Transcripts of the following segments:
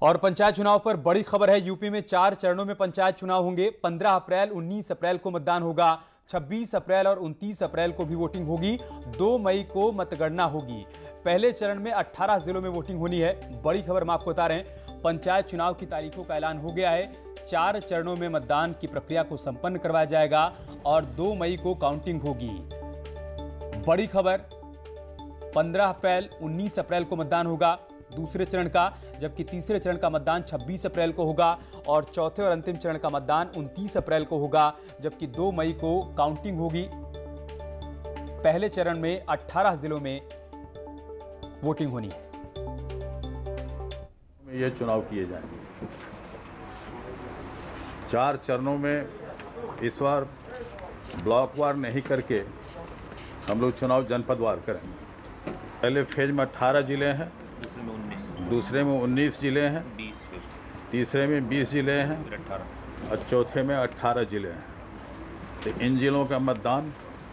और पंचायत चुनाव पर बड़ी खबर है। यूपी में 4 चरणों में पंचायत चुनाव होंगे। 15 अप्रैल, 19 अप्रैल को मतदान होगा। 26 अप्रैल और 29 अप्रैल को भी वोटिंग होगी। 2 मई को मतगणना होगी। पहले चरण में 18 जिलों में वोटिंग होनी है। बड़ी खबर हम आपको बता रहे हैं। पंचायत चुनाव की तारीखों का ऐलान हो गया है। 4 चरणों में मतदान की प्रक्रिया को संपन्न करवाया जाएगा और 2 मई को काउंटिंग होगी। बड़ी खबर, 15 अप्रैल, 19 अप्रैल को मतदान होगा दूसरे चरण का, जबकि तीसरे चरण का मतदान 26 अप्रैल को होगा और चौथे और अंतिम चरण का मतदान 29 अप्रैल को होगा, जबकि 2 मई को काउंटिंग होगी। पहले चरण में 18 जिलों में वोटिंग होनी है। ये चुनाव किए जाएंगे 4 चरणों में। इस बार ब्लॉकवार नहीं करके हम लोग चुनाव जनपदवार करेंगे। पहले फेज में 18 जिले हैं, दूसरे में 19 जिले हैं, तीसरे में 20 जिले हैं और चौथे में 18 जिले हैं। तो इन जिलों का मतदान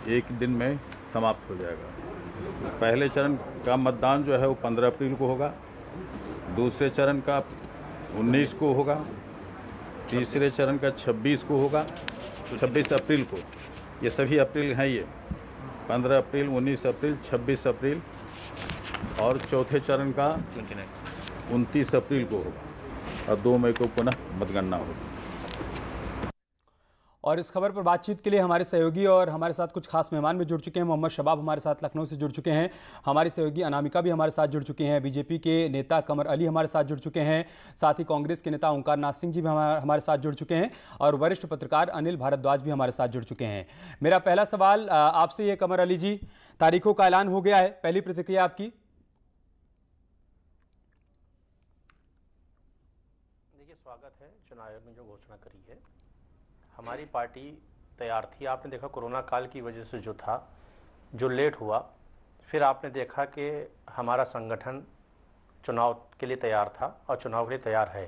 एक दिन में समाप्त हो जाएगा। पहले चरण का मतदान जो है वो 15 अप्रैल को होगा, दूसरे चरण का 19 को होगा, तीसरे चरण का 26 को होगा, 26 अप्रैल को। ये सभी अप्रैल हैं, ये 15 अप्रैल, 19 अप्रैल, 26 अप्रैल और चौथे चरण का 29 अप्रैल को होगा और 2 मई को पुनः मतगणना होगी। और इस खबर पर बातचीत के लिए हमारे सहयोगी और हमारे साथ कुछ खास मेहमान भी जुड़ चुके हैं। मोहम्मद शबाब हमारे साथ लखनऊ से जुड़ चुके हैं, हमारी सहयोगी अनामिका भी हमारे साथ जुड़ चुके हैं, बीजेपी के नेता कमर अली हमारे साथ जुड़ चुके हैं, साथ ही कांग्रेस के नेता ओंकार नाथ सिंह जी भी हमारे साथ जुड़ चुके हैं और वरिष्ठ पत्रकार अनिल भारद्वाज भी हमारे साथ जुड़ चुके हैं। मेरा पहला सवाल आपसे ये कमर अली जी, तारीखों का ऐलान हो गया है, पहली प्रतिक्रिया आपकी? देखिए, स्वागत है चुनाव आयोग ने जो घोषणा करी है। हमारी पार्टी तैयार थी। आपने देखा कोरोना काल की वजह से जो था, जो लेट हुआ, फिर आपने देखा कि हमारा संगठन चुनाव के लिए तैयार था और चुनाव के लिए तैयार है।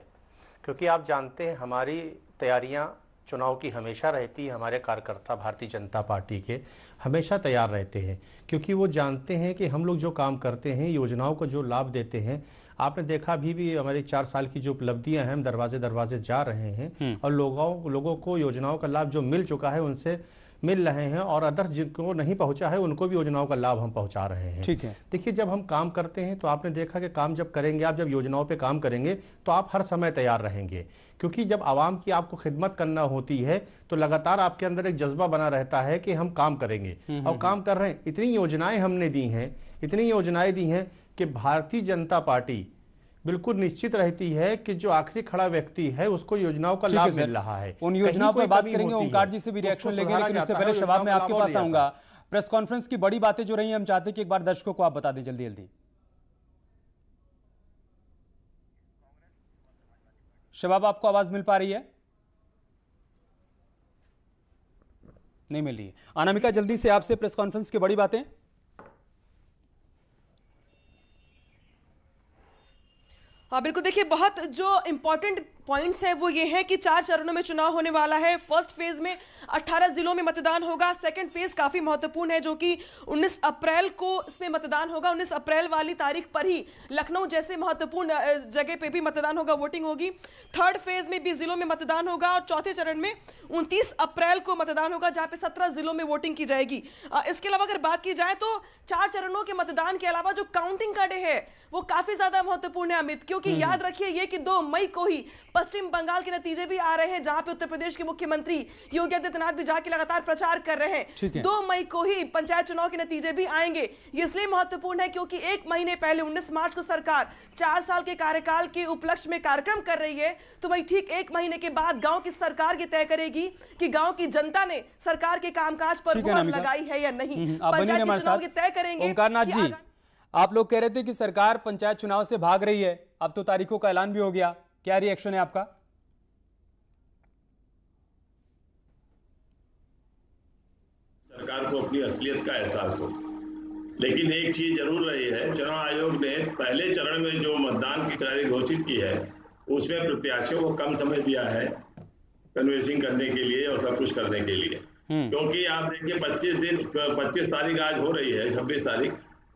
क्योंकि आप जानते हैं हमारी तैयारियां चुनाव की हमेशा रहती है। हमारे कार्यकर्ता भारतीय जनता पार्टी के हमेशा तैयार रहते हैं, क्योंकि वो जानते हैं कि हम लोग जो काम करते हैं, योजनाओं को जो लाभ देते हैं। आपने देखा अभी भी हमारी 4 साल की जो उपलब्धियां हैं, हम दरवाजे दरवाजे जा रहे हैं और लोगों को योजनाओं का लाभ जो मिल चुका है उनसे मिल रहे हैं और अदर जिनको नहीं पहुंचा है उनको भी योजनाओं का लाभ हम पहुंचा रहे हैं। ठीक है। देखिए, जब हम काम करते हैं तो आपने देखा कि काम जब करेंगे, आप जब योजनाओं पे काम करेंगे तो आप हर समय तैयार रहेंगे, क्योंकि जब आवाम की आपको खिदमत करना होती है तो लगातार आपके अंदर एक जज्बा बना रहता है कि हम काम करेंगे और काम कर रहे हैं। इतनी योजनाएं हमने दी हैं, इतनी योजनाएं दी हैं कि भारतीय जनता पार्टी बिल्कुल निश्चित रहती है कि जो आखिरी खड़ा व्यक्ति है उसको योजनाओं का लाभ मिल रहा है। उन योजनाओं पर बात करेंगे, ओंकार जी से भी रिएक्शन लेंगे, लेकिन इससे पहले शबाब मैं आपके पास आऊंगा। प्रेस कॉन्फ्रेंस की बड़ी बातें जो रही हैं, हम चाहते हैं कि एक बार दर्शकों को आप बता दें जल्दी जल्दी। शबाब, आपको आवाज मिल पा रही है? नहीं मिल रही है। अनामिका, जल्दी से आपसे प्रेस कॉन्फ्रेंस की बड़ी बातें। हाँ बिल्कुल, देखिए बहुत जो इंपॉर्टेंट पॉइंट्स हैं वो ये है कि 4 चरणों में चुनाव होने वाला है। फर्स्ट फेज में 18 जिलों में मतदान होगा। सेकंड फेज काफी महत्वपूर्ण है, जो कि 19 अप्रैल को इसमें मतदान होगा। 19 अप्रैल वाली तारीख पर ही लखनऊ जैसे महत्वपूर्ण जगह पे भी मतदान होगा, वोटिंग होगी। थर्ड फेज में 20 जिलों में मतदान होगा और चौथे चरण में 29 अप्रैल को मतदान होगा, जहां पे 17 जिलों में वोटिंग की जाएगी। इसके अलावा अगर बात की जाए तो 4 चरणों के मतदान के अलावा जो काउंटिंग का डे है वो काफी ज्यादा महत्वपूर्ण है अमित, क्योंकि याद रखिए ये कि 2 मई को ही पश्चिम बंगाल के नतीजे भी आ रहे हैं, जहां पे उत्तर प्रदेश के मुख्यमंत्री योगी आदित्यनाथ भी जाके लगातार प्रचार कर रहे हैं। 2 मई को ही पंचायत चुनाव के नतीजे भी आएंगे। ये इसलिए महत्वपूर्ण है क्योंकि 1 महीने पहले 19 मार्च को सरकार 4 साल के कार्यकाल के उपलक्ष्य में कार्यक्रम कर रही है, तो वही ठीक 1 महीने के बाद गांव की सरकार ये तय करेगी कि गांव की जनता ने सरकार के कामकाज पर मुहर लगाई है या नहीं। पंचायत के चुनाव ये तय करेंगे। ओंकार नाथ जी, आप लोग कह रहे थे कि सरकार पंचायत चुनाव से भाग रही है, अब तो तारीखों का ऐलान भी हो गया, क्या रिएक्शन है आपका? सरकार को अपनी असलियत का एहसास हो, लेकिन एक चीज जरूर रही है, चुनाव आयोग ने पहले चरण में जो मतदान की तारीख घोषित की है उसमें प्रत्याशियों को कम समय दिया है कन्वेंसिंग करने के लिए और सब कुछ करने के लिए। क्योंकि आप देखिए 25 तारीख आज हो रही है, 26 तारीख,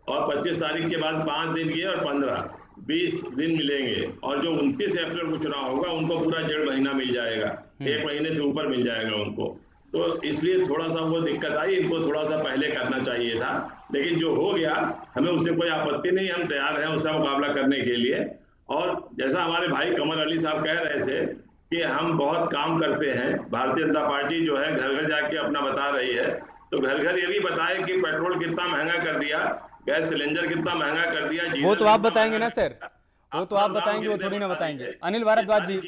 और 25 तारीख के बाद 5 दिन ये और 15 20 दिन मिलेंगे और जो 29 अप्रैल को चुनाव होगा उनको पूरा 1.5 महीना मिल जाएगा, 1 महीने से ऊपर मिल जाएगा उनको। तो इसलिए थोड़ा सा वो दिक्कत आई, इनको थोड़ा सा पहले करना चाहिए था, लेकिन जो हो गया हमें उससे कोई आपत्ति नहीं, हम तैयार हैं उसका मुकाबला करने के लिए। और जैसा हमारे भाई कमर अली साहब कह रहे थे कि हम बहुत काम करते हैं, भारतीय जनता पार्टी जो है घर घर जाके अपना बता रही है, तो घर घर ये भी बताए कि पेट्रोल कितना महंगा कर दिया, गैस सिलेंडर कितना महंगा कर दिया। वो तो आप बताएंगे ना सर, वो तो आप बताएंगे, वो थोड़ी ना बताएंगे। अनिल भारद्वाज जी,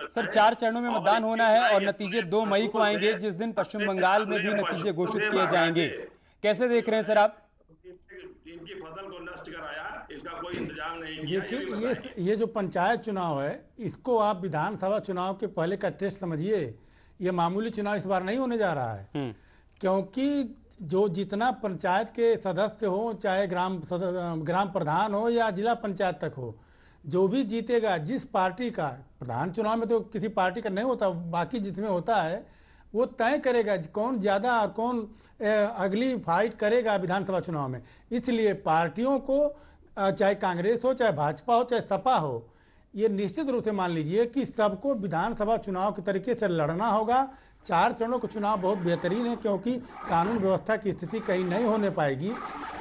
सर 4 चरणों में मतदान होना है और नतीजे 2 मई को आएंगे, जिस दिन पश्चिम बंगाल में भी नतीजे घोषित किए जाएंगे। कैसे देख रहे हैं सर आप? इनकी फसल को नष्ट कराया, इसका कोई इंतजाम नहीं किया। देखिए ये जो पंचायत चुनाव है, इसको आप विधानसभा चुनाव के पहले का टेस्ट समझिए। ये मामूली चुनाव इस बार नहीं होने जा रहा है, क्योंकि जो जितना पंचायत के सदस्य हो, चाहे ग्राम प्रधान हो या जिला पंचायत तक हो, जो भी जीतेगा, जिस पार्टी का, प्रधान चुनाव में तो किसी पार्टी का नहीं होता, बाकी जिसमें होता है वो तय करेगा कौन ज्यादा और कौन अगली फाइट करेगा विधानसभा चुनाव में। इसलिए पार्टियों को, चाहे कांग्रेस हो, चाहे भाजपा हो, चाहे सपा हो, ये निश्चित रूप से मान लीजिए कि सबको विधानसभा चुनाव के तरीके से लड़ना होगा। 4 चरणों का चुनाव बहुत बेहतरीन है, क्योंकि कानून व्यवस्था की स्थिति कहीं नहीं होने पाएगी।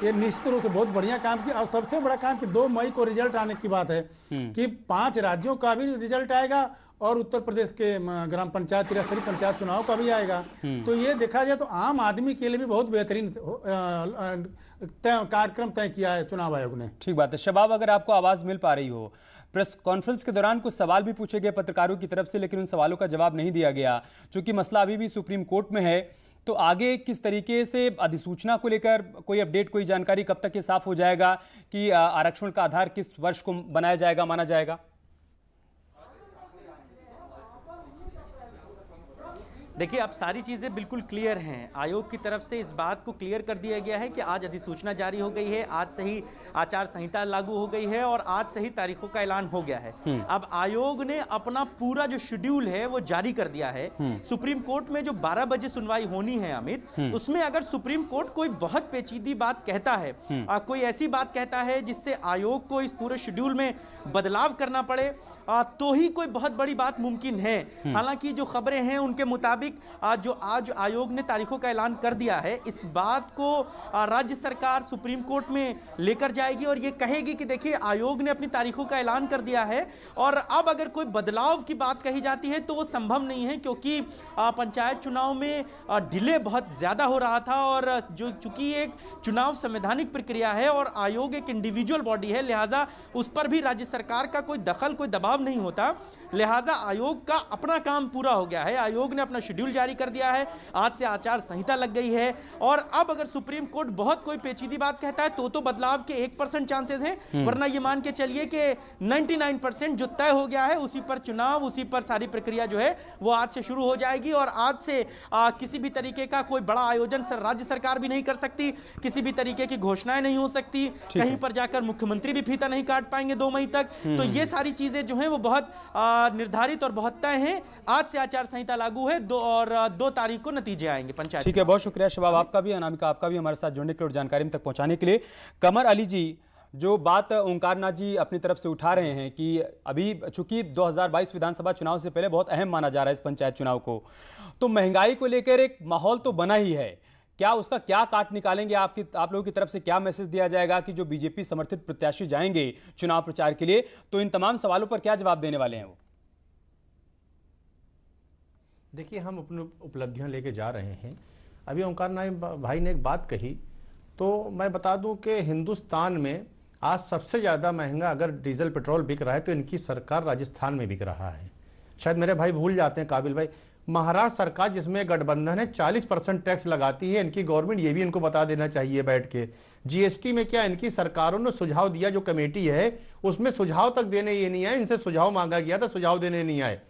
ये निश्चित रूप से बहुत बढ़िया काम किया। और सबसे बड़ा काम कि 2 मई को रिजल्ट आने की बात है कि 5 राज्यों का भी रिजल्ट आएगा और उत्तर प्रदेश के ग्राम पंचायत, त्रिस्तरीय पंचायत चुनाव का भी आएगा। तो ये देखा जाए तो आम आदमी के लिए भी बहुत बेहतरीन कार्यक्रम तय किया है चुनाव आयोग ने। ठीक बात है। शबाब, अगर आपको आवाज मिल पा रही हो, प्रेस कॉन्फ्रेंस के दौरान कुछ सवाल भी पूछे गए पत्रकारों की तरफ से, लेकिन उन सवालों का जवाब नहीं दिया गया। चूंकि मसला अभी भी सुप्रीम कोर्ट में है, तो आगे किस तरीके से अधिसूचना को लेकर कोई अपडेट, कोई जानकारी, कब तक ये साफ हो जाएगा कि आरक्षण का आधार किस वर्ष को बनाया जाएगा, माना जाएगा? देखिए, अब सारी चीज़ें बिल्कुल क्लियर हैं। आयोग की तरफ से इस बात को क्लियर कर दिया गया है कि आज अधिसूचना जारी हो गई है, आज से ही आचार संहिता लागू हो गई है और आज से ही तारीखों का ऐलान हो गया है। अब आयोग ने अपना पूरा जो शेड्यूल है वो जारी कर दिया है। सुप्रीम कोर्ट में जो 12 बजे सुनवाई होनी है अमित, उसमें अगर सुप्रीम कोर्ट कोई बहुत पेचीदी बात कहता है, कोई ऐसी बात कहता है जिससे आयोग को इस पूरे शेड्यूल में बदलाव करना पड़े, तो ही कोई बहुत बड़ी बात मुमकिन है। हालांकि जो खबरें हैं उनके मुताबिक जो आज आयोग ने तारीखों का ऐलान कर दिया है, इस बात को राज्य सरकार सुप्रीम कोर्ट में लेकर जाएगी और ये कहेगी कि देखिए, आयोग ने अपनी तारीखों का ऐलान कर दिया है और अब अगर कोई बदलाव की बात कही जाती है तो वो संभव नहीं है, क्योंकि पंचायत चुनाव में डिले बहुत ज्यादा हो रहा था और जो चूंकि एक चुनाव संवैधानिक प्रक्रिया है और आयोग एक इंडिविजुअल बॉडी है, लिहाजा उस पर भी राज्य सरकार का कोई दखल, कोई दबाव नहीं होता। लिहाजा आयोग का अपना काम पूरा हो गया है। आयोग ने अपना शेड्यूल जारी कर दिया है, आज से आचार संहिता लग गई है और अब अगर सुप्रीम कोर्ट बहुत कोई पेचीदी बात कहता है तो बदलाव के 1% चांसेस हैं, वरना ये मान के चलिए कि 99% जो तय हो गया है उसी पर चुनाव, उसी पर सारी प्रक्रिया जो है वो आज से शुरू हो जाएगी और आज से किसी भी तरीके का कोई बड़ा आयोजन राज्य सरकार भी नहीं कर सकती, किसी भी तरीके की घोषणाएं नहीं हो सकती, कहीं पर जाकर मुख्यमंत्री भी फीता नहीं काट पाएंगे 2 मई तक। तो ये सारी चीजें जो है वो बहुत निर्धारित और बहुत तय हैं। आज से आचार संहिता लागू है, 2 तारीख को नतीजे आएंगे पंचायत। ठीक है, बहुत शुक्रिया शबाब आपका भी, अनामिका आपका भी हमारे साथ जुड़ने के लिए और जानकारी तक पहुंचाने के लिए। कमर अली जी, जो बात ओंकार नाथ जी अपनी तरफ से उठा रहे हैं कि अभी चूंकि 2022 विधानसभा चुनाव से पहले बहुत अहम माना जा रहा है इस पंचायत चुनाव को, तो महंगाई को लेकर एक माहौल तो बना ही है, क्या उसका क्या काट निकालेंगे? आप लोगों की तरफ से क्या मैसेज दिया जाएगा कि जो बीजेपी समर्थित प्रत्याशी जाएंगे चुनाव प्रचार के लिए, तो इन तमाम सवालों पर क्या जवाब देने वाले हैं वो? देखिए, हम अपनी उपलब्धियां लेके जा रहे हैं। अभी ओंकार नाथ भाई ने एक बात कही, तो मैं बता दूं कि हिंदुस्तान में आज सबसे ज़्यादा महंगा अगर डीजल पेट्रोल बिक रहा है तो इनकी सरकार राजस्थान में बिक रहा है। शायद मेरे भाई भूल जाते हैं, काबिल भाई, महाराष्ट्र सरकार जिसमें गठबंधन है 40% टैक्स लगाती है इनकी गवर्नमेंट, ये भी इनको बता देना चाहिए बैठ के। जीएसटी में क्या इनकी सरकारों ने सुझाव दिया, जो कमेटी है उसमें सुझाव तक देने ये नहीं आए, इनसे सुझाव मांगा गया था, सुझाव देने नहीं आए।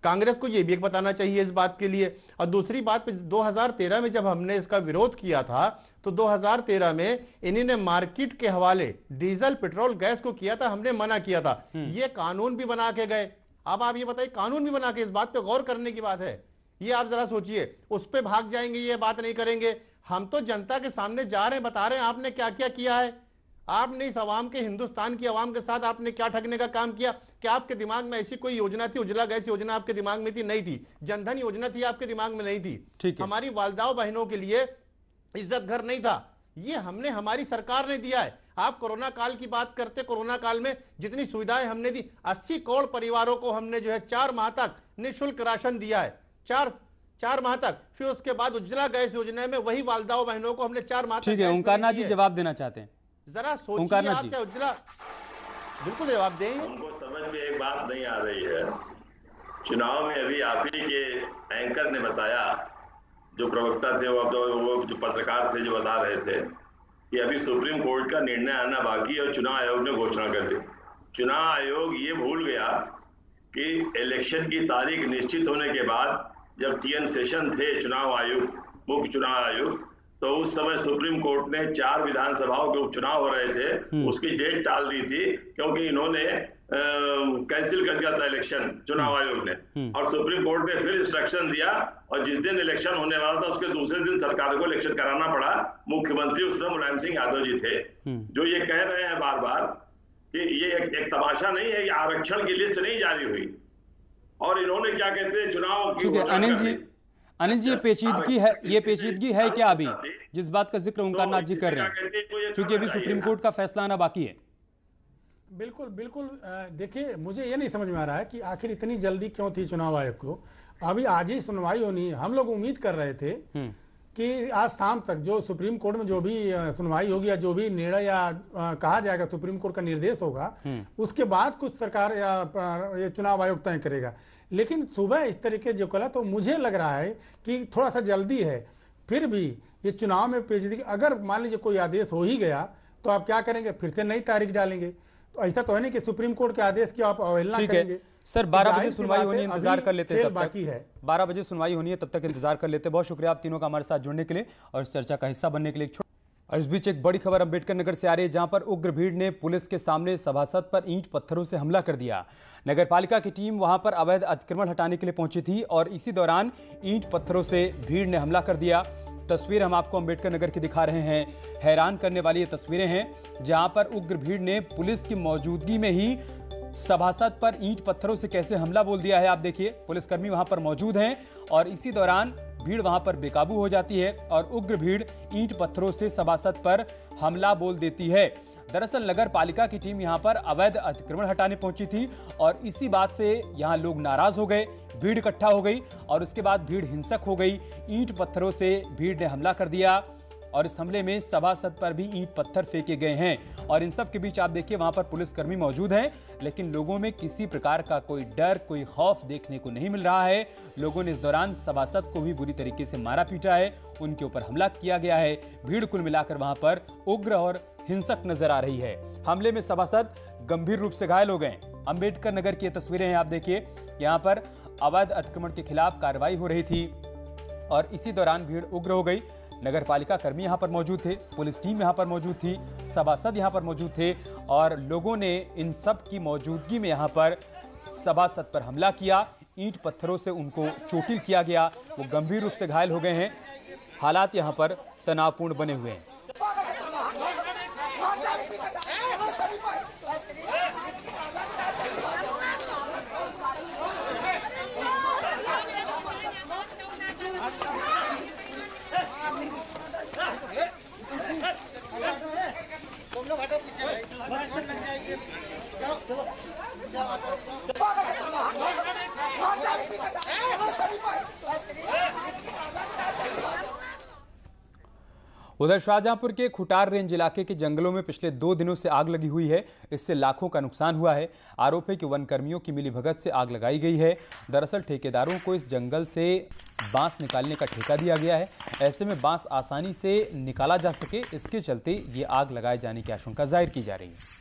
कांग्रेस को ये भी एक बताना चाहिए इस बात के लिए। और दूसरी बात, 2013 में जब हमने इसका विरोध किया था तो 2013 में इन्हीं ने मार्केट के हवाले डीजल पेट्रोल गैस को किया था, हमने मना किया था। ये कानून भी बना के गए। अब आप ये बताइए, कानून भी बना के, इस बात पे गौर करने की बात है। ये आप जरा सोचिए, उस पे भाग जाएंगे, ये बात नहीं करेंगे। हम तो जनता के सामने जा रहे हैं, बता रहे हैं आपने क्या क्या किया है। आपने इस आवाम के, हिंदुस्तान की आवाम के साथ आपने क्या ठगने का काम किया? क्या आपके दिमाग में ऐसी कोई योजना थी? उज्ज्वला गैस योजना आपके दिमाग में थी? नहीं थी। जनधन योजना थी आपके दिमाग में? नहीं थी। हमारी वालदाओं बहनों के लिए इज्जत घर नहीं था, ये हमने, हमारी सरकार ने दिया है। आप कोरोना काल की बात करते, कोरोना काल में जितनी सुविधाएं हमने दी, 80 करोड़ परिवारों को हमने जो है 4 माह तक निःशुल्क राशन दिया है, 4 माह तक। फिर उसके बाद उज्ज्वला गैस योजना में वही वालदाओं बहनों को हमने 4 माह तक। ठीक है, ओंकारनाथ जी जवाब देना चाहते हैं, जरा सोचिए आप। क्या उज्ज्वला, बिल्कुल जवाब दें। हमको समझ में एक बात नहीं आ रही है, चुनाव में अभी आप ही के एंकर ने बताया, जो प्रवक्ता थे वो जो पत्रकार थे जो बता रहे थे कि अभी सुप्रीम कोर्ट का निर्णय आना बाकी है और चुनाव आयोग ने घोषणा कर दी। चुनाव आयोग ये भूल गया कि इलेक्शन की तारीख निश्चित होने के बाद जब TN सेशन थे चुनाव आयुक्त, मुख्य चुनाव आयुक्त, तो उस समय सुप्रीम कोर्ट ने 4 विधानसभाओं के उपचुनाव हो रहे थे, उसकी डेट टाल दी थी क्योंकि इन्होंने कैंसिल कर दिया था इलेक्शन, चुनाव आयोग ने। और सुप्रीम कोर्ट ने फिर इंस्ट्रक्शन दिया और जिस दिन इलेक्शन होने वाला था उसके दूसरे दिन सरकार को इलेक्शन कराना पड़ा। मुख्यमंत्री उसमें मुलायम सिंह यादव जी थे, जो ये कह रहे हैं बार बार कि ये एक तमाशा नहीं है, ये आरक्षण की लिस्ट नहीं जारी हुई और इन्होंने क्या कहते हैं चुनाव की। अनिल जी, ये पेचीदगी है क्या अभी जिस बात का जिक्र ओंकारनाथ जी कर रहे हैं, क्योंकि अभी सुप्रीम कोर्ट का फैसला आना बाकी है? बिल्कुल बिल्कुल। देखिए, मुझे ये नहीं समझ में आ रहा है कि आखिर इतनी जल्दी क्यों थी चुनाव आयोग को। अभी आज ही सुनवाई होनी है। हम लोग उम्मीद कर रहे थे कि आज शाम तक जो सुप्रीम कोर्ट में जो भी सुनवाई होगी या जो भी निर्णय या कहा जाएगा, सुप्रीम कोर्ट का निर्देश होगा, उसके बाद कुछ सरकार या ये चुनाव आयोग तय करेगा। लेकिन सुबह इस तरीके जो कला, तो मुझे लग रहा है कि थोड़ा सा जल्दी है। फिर भी ये चुनाव में पेचीदगी, अगर मान लीजिए कोई आदेश हो ही गया तो आप क्या करेंगे? फिर से नई तारीख डालेंगे? तो ऐसा तो है नहीं कि सुप्रीम कोर्ट के आदेश की आप अवहेलना करेंगे। सर, 12 बजे सुनवाई होनी है, इंतजार कर लेते हैं तब बाकी है। 12 बजे सुनवाई होनी है, तब तक इंतजार कर लेते हैं। बहुत शुक्रिया आप तीनों का हमारे साथ जुड़ने के लिए और इस चर्चा का हिस्सा बनने के लिए। और इस बीच एक बड़ी खबर अंबेडकर नगर से आ रही है, जहां पर उग्र भीड़ ने पुलिस के सामने सभासद पर ईंट पत्थरों से हमला कर दिया। नगरपालिका की टीम वहां पर अवैध अतिक्रमण हटाने के लिए पहुंची थी और इसी दौरान ईंट पत्थरों से भीड़ ने हमला कर दिया। तस्वीर हम आपको अंबेडकर नगर की दिखा रहे हैं। हैरान करने वाली ये तस्वीरें हैं, जहां पर उग्र भीड़ ने पुलिस की मौजूदगी में ही सभासद पर ईंट पत्थरों से कैसे हमला बोल दिया है। आप देखिए, पुलिसकर्मी वहां पर मौजूद हैं और इसी दौरान भीड़ वहां पर बेकाबू हो जाती है और उग्र भीड़ ईंट पत्थरों से सभासद पर हमला बोल देती है। दरअसल नगर पालिका की टीम यहां पर अवैध अतिक्रमण हटाने पहुंची थी और इसी बात से यहां लोग नाराज हो गए, भीड़ इकट्ठा हो गई और उसके बाद भीड़ हिंसक हो गई। ईंट पत्थरों से भीड़ ने हमला कर दिया और इस हमले में सभासद पर भी ईंट पत्थर फेंके गए हैं। और इन सब के बीच आप देखिए, वहां पर पुलिसकर्मी मौजूद हैं, लेकिन लोगों में किसी प्रकार का कोई डर, कोई खौफ देखने को नहीं मिल रहा है। लोगों ने इस दौरान सभासद को भी बुरी तरीके से मारा पीटा है, उनके ऊपर हमला किया गया है। भीड़ कुल मिलाकर वहां पर उग्र और हिंसक नजर आ रही है। हमले में सभासद गंभीर रूप से घायल हो गए। अंबेडकर नगर की तस्वीरें हैं, आप देखिए, यहाँ पर अवैध अतिक्रमण के खिलाफ कार्रवाई हो रही थी और इसी दौरान भीड़ उग्र हो गई। नगर पालिका कर्मी यहां पर मौजूद थे, पुलिस टीम यहां पर मौजूद थी, सभासद यहां पर मौजूद थे और लोगों ने इन सब की मौजूदगी में यहां पर सभासद पर हमला किया। ईंट पत्थरों से उनको चोटिल किया गया, वो गंभीर रूप से घायल हो गए हैं। हालात यहां पर तनावपूर्ण बने हुए हैं। उधर शाहजहांपुर के खुटार रेंज इलाके के जंगलों में पिछले 2 दिनों से आग लगी हुई है। इससे लाखों का नुकसान हुआ है। आरोप है कि वन कर्मियों की मिलीभगत से आग लगाई गई है। दरअसल ठेकेदारों को इस जंगल से बांस निकालने का ठेका दिया गया है। ऐसे में बांस आसानी से निकाला जा सके, इसके चलते ये आग लगाए जाने की आशंका जाहिर की जा रही है।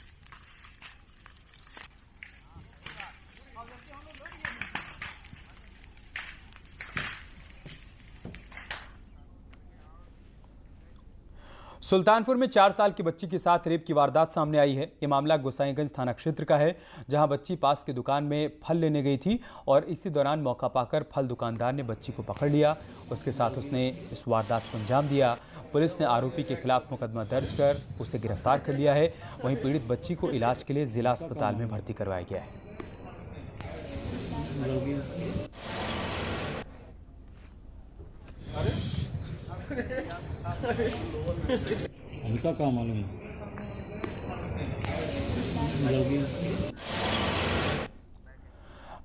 सुल्तानपुर में 4 साल की बच्ची के साथ रेप की वारदात सामने आई है। ये मामला गोसाईगंज थाना क्षेत्र का है, जहां बच्ची पास की दुकान में फल लेने गई थी और इसी दौरान मौका पाकर फल दुकानदार ने बच्ची को पकड़ लिया। उसके साथ उसने इस वारदात को अंजाम दिया। पुलिस ने आरोपी के खिलाफ मुकदमा दर्ज कर उसे गिरफ्तार कर लिया है। वहीं पीड़ित बच्ची को इलाज के लिए जिला अस्पताल में भर्ती करवाया गया है। उनका क्या मालूम है?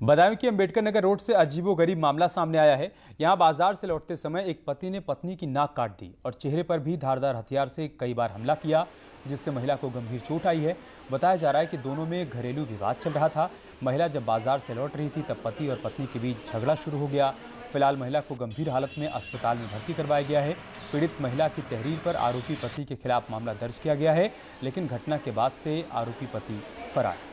बदायूं की अंबेडकर नगर रोड से अजीबोगरीब मामला सामने आया है। यहां बाजार से लौटते समय एक पति ने पत्नी की नाक काट दी और चेहरे पर भी धारदार हथियार से कई बार हमला किया, जिससे महिला को गंभीर चोट आई है। बताया जा रहा है कि दोनों में घरेलू विवाद चल रहा था। महिला जब बाजार से लौट रही थी तब पति और पत्नी के बीच झगड़ा शुरू हो गया। फिलहाल महिला को गंभीर हालत में अस्पताल में भर्ती करवाया गया है। पीड़ित महिला की तहरीर पर आरोपी पति के खिलाफ मामला दर्ज किया गया है, लेकिन घटना के बाद से आरोपी पति फरार है।